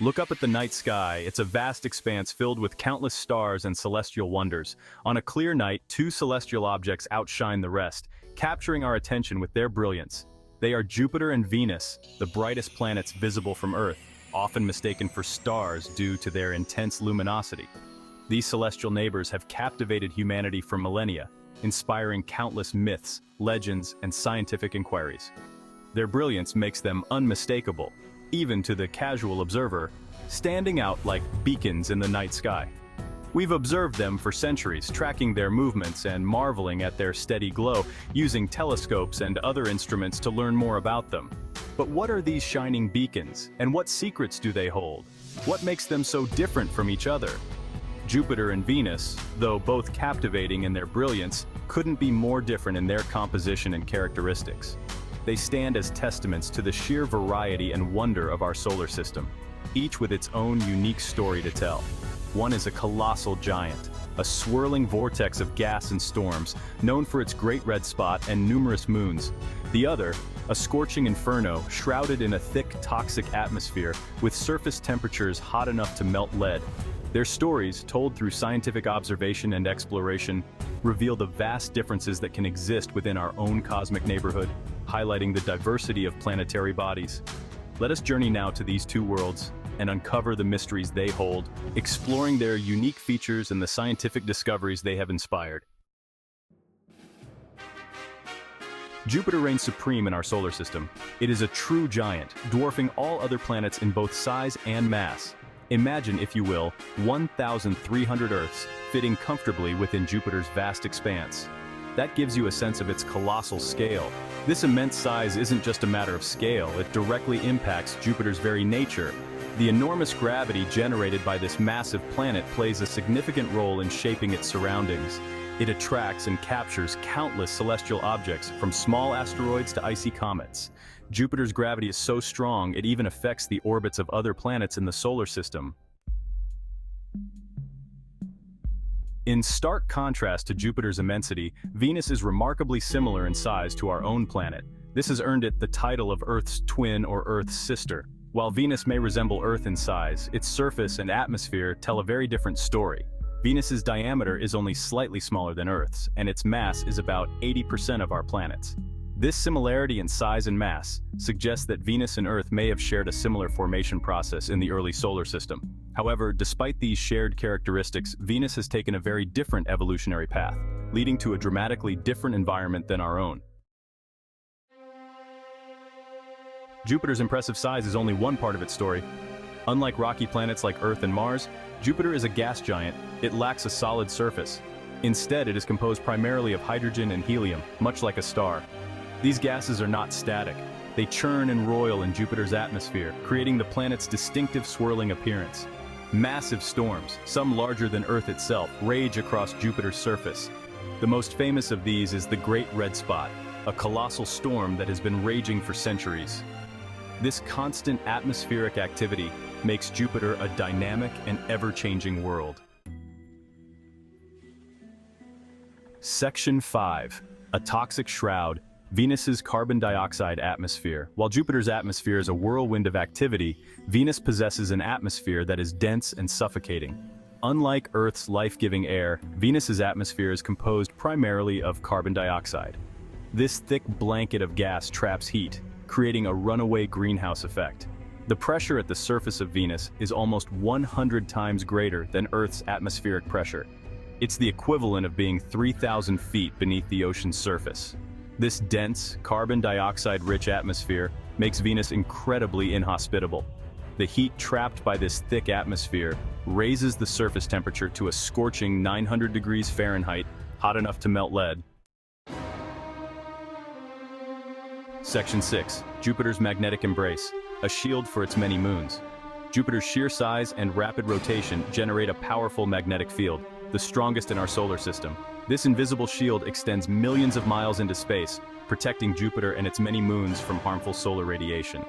Look up at the night sky. It's a vast expanse filled with countless stars and celestial wonders. On a clear night, two celestial objects outshine the rest, capturing our attention with their brilliance. They are Jupiter and Venus, the brightest planets visible from Earth, often mistaken for stars due to their intense luminosity. These celestial neighbors have captivated humanity for millennia, inspiring countless myths, legends, and scientific inquiries. Their brilliance makes them unmistakable, even to the casual observer, standing out like beacons in the night sky. We've observed them for centuries, tracking their movements and marveling at their steady glow, using telescopes and other instruments to learn more about them. But what are these shining beacons, and what secrets do they hold? What makes them so different from each other? Jupiter and Venus, though both captivating in their brilliance, couldn't be more different in their composition and characteristics. They stand as testaments to the sheer variety and wonder of our solar system, each with its own unique story to tell. One is a colossal giant, a swirling vortex of gas and storms, known for its great red spot and numerous moons. The other, a scorching inferno shrouded in a thick, toxic atmosphere with surface temperatures hot enough to melt lead. Their stories, told through scientific observation and exploration, reveal the vast differences that can exist within our own cosmic neighborhood, highlighting the diversity of planetary bodies. Let us journey now to these two worlds and uncover the mysteries they hold, exploring their unique features and the scientific discoveries they have inspired. Jupiter reigns supreme in our solar system. It is a true giant, dwarfing all other planets in both size and mass. Imagine, if you will, 1,300 Earths fitting comfortably within Jupiter's vast expanse. That gives you a sense of its colossal scale. This immense size isn't just a matter of scale, it directly impacts Jupiter's very nature. The enormous gravity generated by this massive planet plays a significant role in shaping its surroundings. It attracts and captures countless celestial objects, from small asteroids to icy comets. Jupiter's gravity is so strong, it even affects the orbits of other planets in the solar system. In stark contrast to Jupiter's immensity, Venus is remarkably similar in size to our own planet. This has earned it the title of Earth's twin or Earth's sister. While Venus may resemble Earth in size, its surface and atmosphere tell a very different story. Venus's diameter is only slightly smaller than Earth's, and its mass is about 80% of our planet's. This similarity in size and mass suggests that Venus and Earth may have shared a similar formation process in the early solar system. However, despite these shared characteristics, Venus has taken a very different evolutionary path, leading to a dramatically different environment than our own. Jupiter's impressive size is only one part of its story. Unlike rocky planets like Earth and Mars, Jupiter is a gas giant. It lacks a solid surface. Instead, it is composed primarily of hydrogen and helium, much like a star. These gases are not static. They churn and roil in Jupiter's atmosphere, creating the planet's distinctive swirling appearance. Massive storms, some larger than Earth itself, rage across Jupiter's surface. The most famous of these is the Great Red Spot, a colossal storm that has been raging for centuries. This constant atmospheric activity makes Jupiter a dynamic and ever-changing world. Section 5. A toxic shroud. Venus's carbon dioxide atmosphere. While Jupiter's atmosphere is a whirlwind of activity, Venus possesses an atmosphere that is dense and suffocating. Unlike Earth's life-giving air, Venus's atmosphere is composed primarily of carbon dioxide. This thick blanket of gas traps heat, creating a runaway greenhouse effect. The pressure at the surface of Venus is almost 100 times greater than Earth's atmospheric pressure. It's the equivalent of being 3,000 feet beneath the ocean's surface. This dense, carbon dioxide-rich atmosphere makes Venus incredibly inhospitable. The heat trapped by this thick atmosphere raises the surface temperature to a scorching 900 degrees Fahrenheit, hot enough to melt lead. Section 6. Jupiter's magnetic embrace, a shield for its many moons. Jupiter's sheer size and rapid rotation generate a powerful magnetic field, the strongest in our solar system. This invisible shield extends millions of miles into space, protecting Jupiter and its many moons from harmful solar radiation.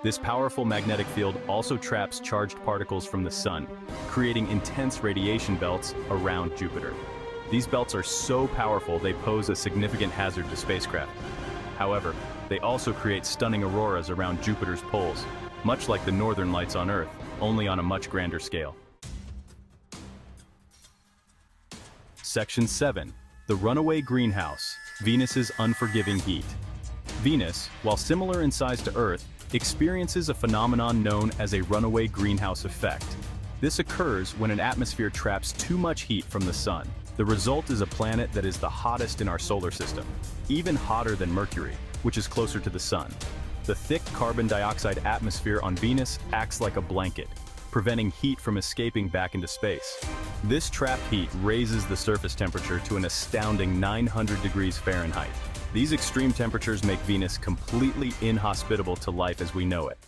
This powerful magnetic field also traps charged particles from the sun, creating intense radiation belts around Jupiter. These belts are so powerful they pose a significant hazard to spacecraft. However, They also create stunning auroras around Jupiter's poles, much like the northern lights on Earth, only on a much grander scale. Section 7. The runaway greenhouse, Venus's unforgiving heat. Venus, while similar in size to Earth, experiences a phenomenon known as a runaway greenhouse effect. This occurs when an atmosphere traps too much heat from the sun. The result is a planet that is the hottest in our solar system, even hotter than Mercury, which is closer to the sun. The thick carbon dioxide atmosphere on Venus acts like a blanket, preventing heat from escaping back into space. This trapped heat raises the surface temperature to an astounding 900 degrees Fahrenheit. These extreme temperatures make Venus completely inhospitable to life as we know it.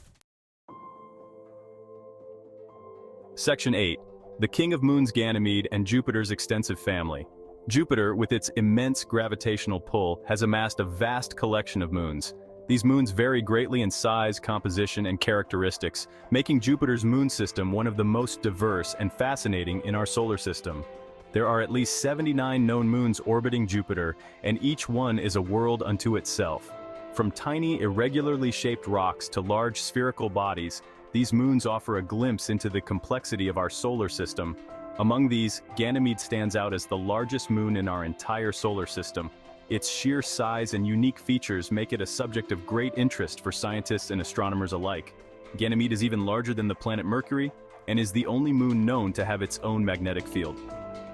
Section 8. The king of moons Ganymede and Jupiter's extensive family. Jupiter, with its immense gravitational pull, has amassed a vast collection of moons. These moons vary greatly in size, composition, and characteristics, making Jupiter's moon system one of the most diverse and fascinating in our solar system. There are at least 79 known moons orbiting Jupiter, and each one is a world unto itself. From tiny, irregularly shaped rocks to large spherical bodies, these moons offer a glimpse into the complexity of our solar system. Among these, Ganymede stands out as the largest moon in our entire solar system. Its sheer size and unique features make it a subject of great interest for scientists and astronomers alike. Ganymede is even larger than the planet Mercury and is the only moon known to have its own magnetic field.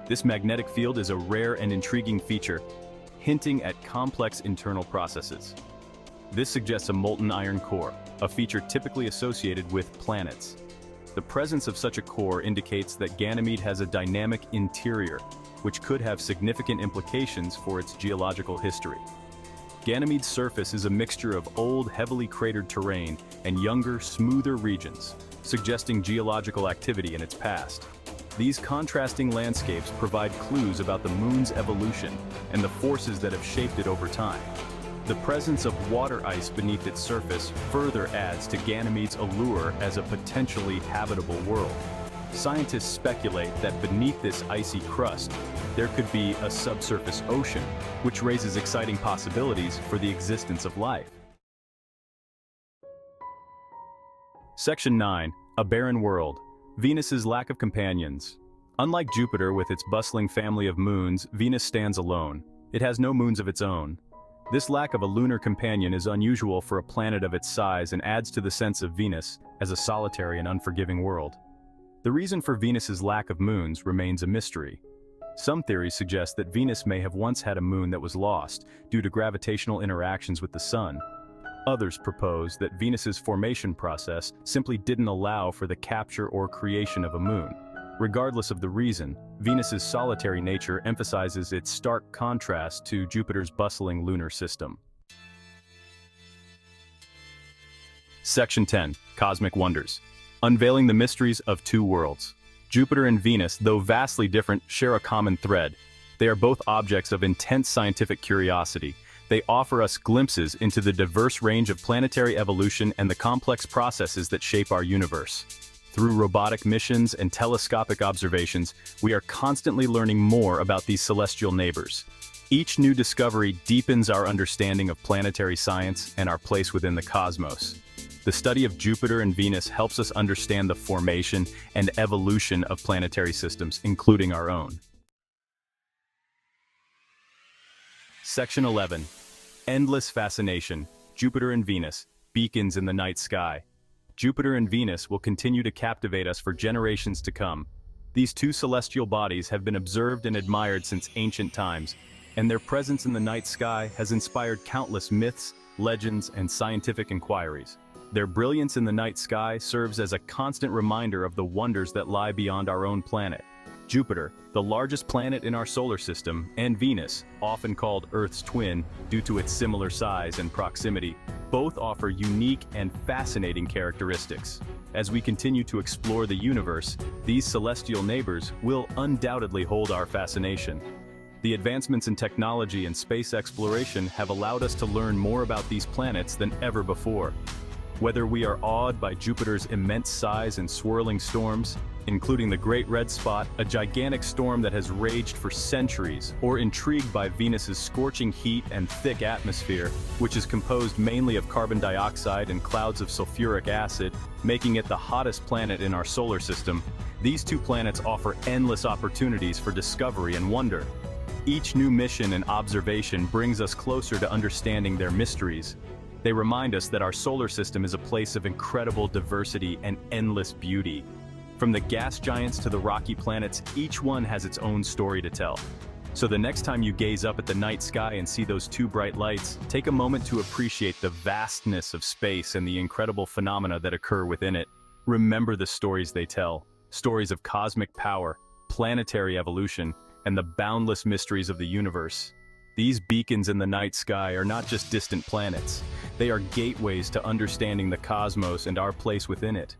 This magnetic field is a rare and intriguing feature, hinting at complex internal processes. This suggests a molten iron core, a feature typically associated with planets. The presence of such a core indicates that Ganymede has a dynamic interior, which could have significant implications for its geological history. Ganymede's surface is a mixture of old, heavily cratered terrain and younger, smoother regions, suggesting geological activity in its past. These contrasting landscapes provide clues about the moon's evolution and the forces that have shaped it over time. The presence of water ice beneath its surface further adds to Ganymede's allure as a potentially habitable world. Scientists speculate that beneath this icy crust, there could be a subsurface ocean, which raises exciting possibilities for the existence of life. Section 9. A barren world. Venus's lack of companions. Unlike Jupiter with its bustling family of moons, Venus stands alone. It has no moons of its own. This lack of a lunar companion is unusual for a planet of its size and adds to the sense of Venus as a solitary and unforgiving world. The reason for Venus's lack of moons remains a mystery. Some theories suggest that Venus may have once had a moon that was lost due to gravitational interactions with the Sun. Others propose that Venus's formation process simply didn't allow for the capture or creation of a moon. Regardless of the reason, Venus's solitary nature emphasizes its stark contrast to Jupiter's bustling lunar system. Section 10. Cosmic Wonders. Unveiling the mysteries of two worlds. Jupiter and Venus, though vastly different, share a common thread. They are both objects of intense scientific curiosity. They offer us glimpses into the diverse range of planetary evolution and the complex processes that shape our universe. Through robotic missions and telescopic observations, we are constantly learning more about these celestial neighbors. Each new discovery deepens our understanding of planetary science and our place within the cosmos. The study of Jupiter and Venus helps us understand the formation and evolution of planetary systems, including our own. Section 11. Endless fascination. Jupiter and Venus, beacons in the night sky. Jupiter and Venus will continue to captivate us for generations to come. These two celestial bodies have been observed and admired since ancient times, and their presence in the night sky has inspired countless myths, legends, and scientific inquiries. Their brilliance in the night sky serves as a constant reminder of the wonders that lie beyond our own planet. Jupiter, the largest planet in our solar system, and Venus, often called Earth's twin due to its similar size and proximity, both offer unique and fascinating characteristics. As we continue to explore the universe, these celestial neighbors will undoubtedly hold our fascination. The advancements in technology and space exploration have allowed us to learn more about these planets than ever before. Whether we are awed by Jupiter's immense size and swirling storms, including the Great Red Spot, a gigantic storm that has raged for centuries, or intrigued by Venus's scorching heat and thick atmosphere, which is composed mainly of carbon dioxide and clouds of sulfuric acid, making it the hottest planet in our solar system, these two planets offer endless opportunities for discovery and wonder. Each new mission and observation brings us closer to understanding their mysteries. They remind us that our solar system is a place of incredible diversity and endless beauty. From the gas giants to the rocky planets, each one has its own story to tell. So the next time you gaze up at the night sky and see those two bright lights, take a moment to appreciate the vastness of space and the incredible phenomena that occur within it. Remember the stories they tell, stories of cosmic power, planetary evolution, and the boundless mysteries of the universe. These beacons in the night sky are not just distant planets. They are gateways to understanding the cosmos and our place within it.